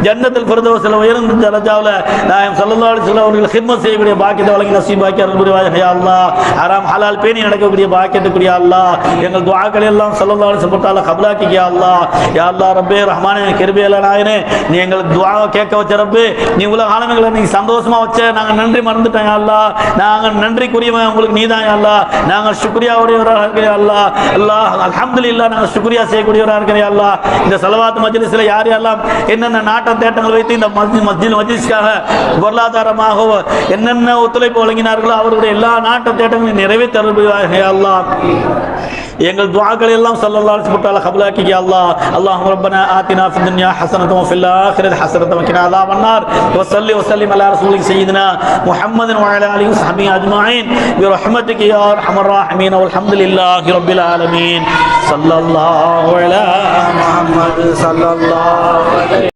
ஜன்னத்தில் ஃபிர்தௌஸில் உயர்ந்த தரஜாவில் நாயம் ஸல்லல்லாஹு அலைஹி வஸல்லம் அவர்கள் ஹித்மத் செய்யக்கூடிய பாக்கியத்தை வழங்கி நசீபாக்கி அருள்வாயாக யா அல்லாஹ், ஹராம் ஹலால் பேணி நடக்கக்கூடிய பாக்கியத்துக்குரிய அல்லாஹ் எங்கள் துஆக்களை எல்லாம் ஸல்லல்லாஹு அலைஹி வஸல்லம் கபூலாக்கி யா அல்லாஹ், யா அல்லாஹ் ரப்பே ரஹ்மானே கிருபையில நாயனே நீ எங்களுக்கு துஆவை கேட்க வச்ச ரப்பே, நீ உலக ஆலமீன்களை நீ சந்தோஷமா வச்ச நாங்கள் நன்றி மறந்துட்டோம் யா அல்லாஹ், நாங்கள் நன்றிக்குரியவன் உங்களுக்கு நீதான் யா அல்லாஹ், நாங்கள் சுக்ரியாவுடையவராக இருக்கிற யா அல்லாஹ், அல்லாஹ் அல்ஹம்துலில்லாஹ் நாங்கள் சுக்ரியா செய்யக்கூடியவராக இருக்கிற யா அல்லாஹ், இந்த ஸலவாத் மஜ்லிஸில் யார் யாரெல்லாம் என்னென்ன நாட்டம் தேட்டங்கள் வைத்து இந்த மஜ்லிஸ்க்காக பொருளாதாரமாக என்னென்ன ஒத்துழைப்பு வழங்கினார்களோ அவர்களுடைய எல்லா நாட்ட தேட்டங்களையும் நிறைவேற்ற அருள்வாயாக யா அல்லாஹ், எங்கள் துஆக்களை எல்லாம் ஸல்லல்லாஹு அலைஹி வஸல்லம் கபூலாக்கி யா அல்லாஹ், அல்லாஹும்ம ரப்பனா ஆத்தினா ஃபித் துன்யா ஹஸனத்தன் வ ஃபில் ஆখিরাতি ஹஸனத்தன் வ கினா அஸாபன் நார் வ ஸல்லி வ ஸல்லிம் அலா ரசூலிக சய்யிதினா முஹம்மதின் வ அலா ஆலிஹி வ ஸஹ்பிஹி அஜ்மஈன் பிரஹ்மதிக யா அர்ஹமர் ராஹிமீன் வல்ஹம்துலில்லாஹி ரப்பில் ஆலமீன் ஸல்லல்லாஹு அலா முஹம்மது ஸல்லல்லாஹு அலைஹி